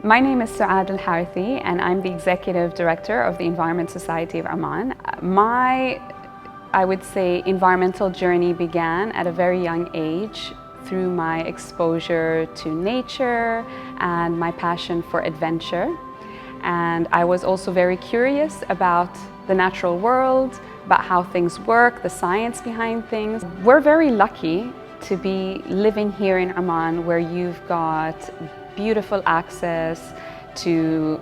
My name is Suad Al-Harthi and I'm the Executive Director of the Environment Society of Oman. I would say, environmental journey began at a very young age through my exposure to nature and my passion for adventure. And I was also very curious about the natural world, about how things work, the science behind things. We're very lucky to be living here in Oman, where you've got beautiful access to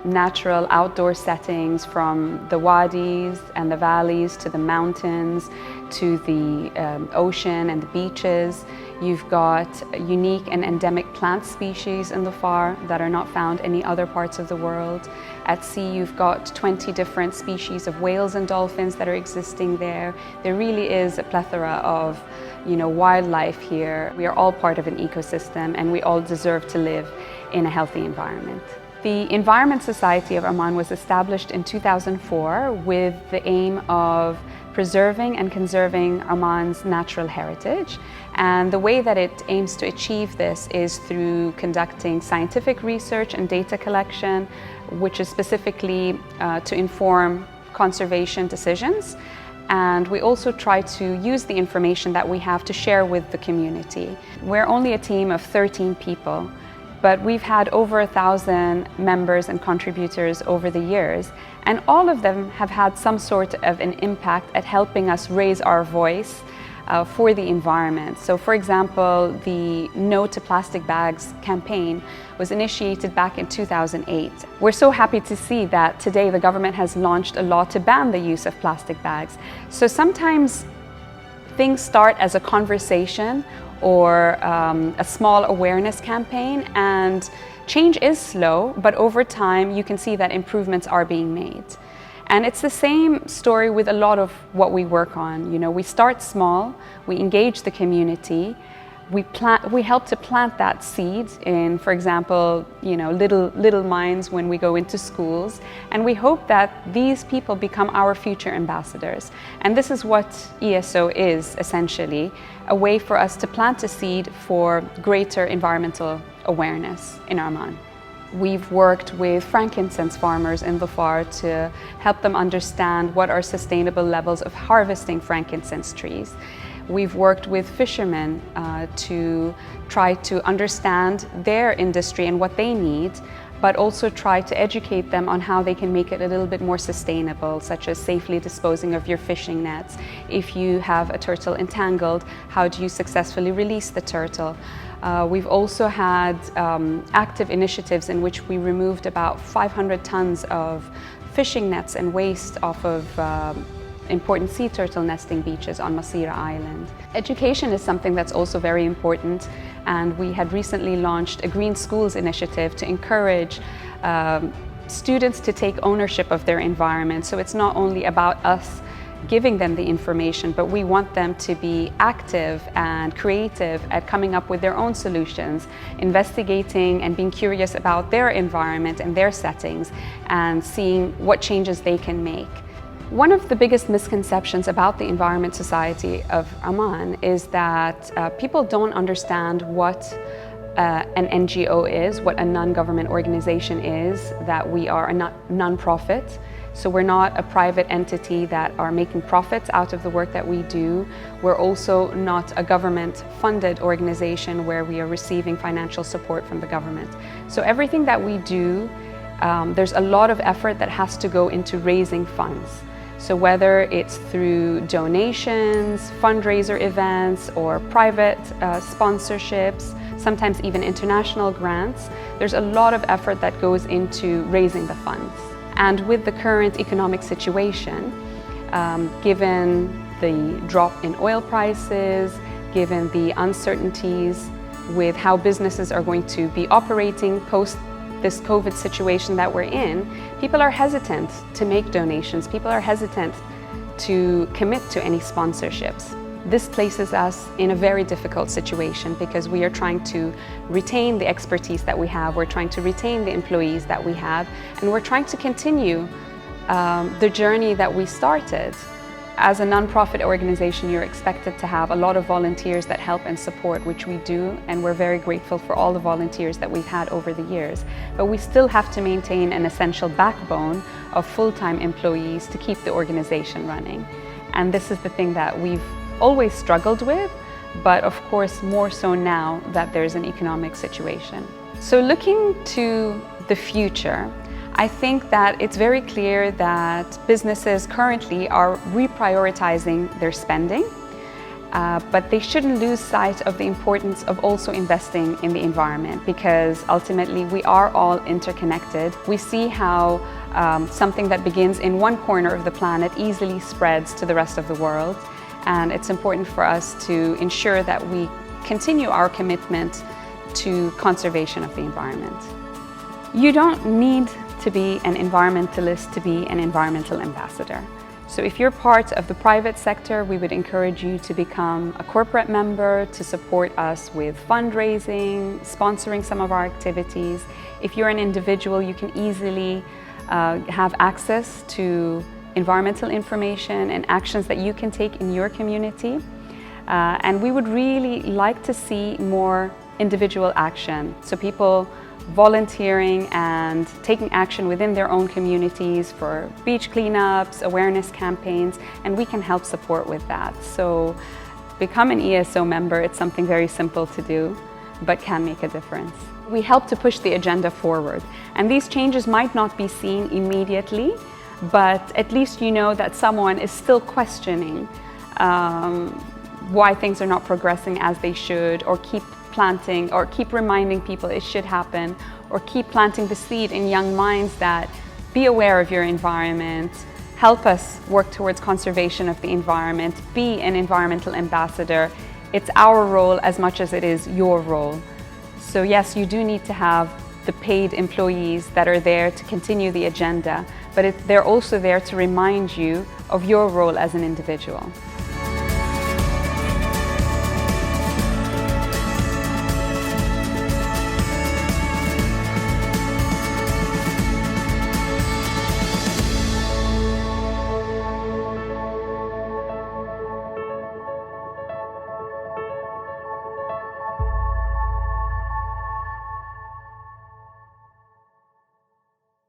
natural outdoor settings, from the wadis and the valleys to the mountains to the ocean and the beaches. You've got unique and endemic plant species in the Far that are not found any other parts of the world. At sea, you've got 20 different species of whales and dolphins that are existing there. There really is a plethora of wildlife here. We are all part of an ecosystem and we all deserve to live in a healthy environment. The Environment Society of Oman was established in 2004 with the aim of preserving and conserving Oman's natural heritage. And the way that it aims to achieve this is through conducting scientific research and data collection, which is specifically to inform conservation decisions. And we also try to use the information that we have to share with the community. We're only a team of 13 people, but we've had over 1,000 members and contributors over the years, and all of them have had some sort of an impact at helping us raise our voice for the environment. So for example, the No to Plastic Bags campaign was initiated back in 2008. We're so happy to see that today the government has launched a law to ban the use of plastic bags. So sometimes things start as a conversation or a small awareness campaign, and change is slow, but over time you can see that improvements are being made. And it's the same story with a lot of what we work on. We start small, we engage the community, we help to plant that seed in, for example, little minds when we go into schools, and we hope that these people become our future ambassadors. And this is what ESO is, essentially, a way for us to plant a seed for greater environmental awareness in Oman. We've worked with frankincense farmers in the Far to help them understand what are sustainable levels of harvesting frankincense trees. We've worked with fishermen to try to understand their industry and what they need, but also try to educate them on how they can make it a little bit more sustainable, such as safely disposing of your fishing nets. If you have a turtle entangled, how do you successfully release the turtle? We've also had active initiatives in which we removed about 500 tons of fishing nets and waste off of important sea turtle nesting beaches on Masira Island. Education is something that's also very important, and we had recently launched a Green Schools initiative to encourage students to take ownership of their environment. So it's not only about us giving them the information, but we want them to be active and creative at coming up with their own solutions, investigating and being curious about their environment and their settings, and seeing what changes they can make. One of the biggest misconceptions about the Environment Society of Oman is that people don't understand what an NGO is, what a non-government organization is, that we are a non-profit. So we're not a private entity that are making profits out of the work that we do. We're also not a government-funded organization where we are receiving financial support from the government. So everything that we do, there's a lot of effort that has to go into raising funds. So whether it's through donations, fundraiser events, or private sponsorships, sometimes even international grants, there's a lot of effort that goes into raising the funds. And with the current economic situation, given the drop in oil prices, given the uncertainties with how businesses are going to be operating post this COVID situation that we're in, people are hesitant to make donations. People are hesitant to commit to any sponsorships. This places us in a very difficult situation because we are trying to retain the expertise that we have, we're trying to retain the employees that we have, and we're trying to continue the journey that we started As a non-profit organization, you're expected to have a lot of volunteers that help and support, which we do, and we're very grateful for all the volunteers that we've had over the years. But we still have to maintain an essential backbone of full-time employees to keep the organization running. And this is the thing that we've always struggled with, but of course more so now that there's an economic situation. So looking to the future, I think that it's very clear that businesses currently are reprioritizing their spending, but they shouldn't lose sight of the importance of also investing in the environment, because ultimately we are all interconnected. We see how something that begins in one corner of the planet easily spreads to the rest of the world, and it's important for us to ensure that we continue our commitment to conservation of the environment. You don't need to be an environmentalist to be an environmental ambassador. So if you're part of the private sector, we would encourage you to become a corporate member to support us with fundraising, sponsoring some of our activities. If you're an individual, you can easily have access to environmental information and actions that you can take in your community. And we would really like to see more individual action. So people volunteering and taking action within their own communities for beach cleanups, awareness campaigns, and we can help support with that. So become an ESO member. It's something very simple to do, but can make a difference. We help to push the agenda forward, and these changes might not be seen immediately, but at least you know that someone is still questioning why things are not progressing as they should, or keep planting, or keep reminding people it should happen, or keep planting the seed in young minds that be aware of your environment, help us work towards conservation of the environment, be an environmental ambassador. It's our role as much as it is your role. So yes, you do need to have the paid employees that are there to continue the agenda, but they're also there to remind you of your role as an individual.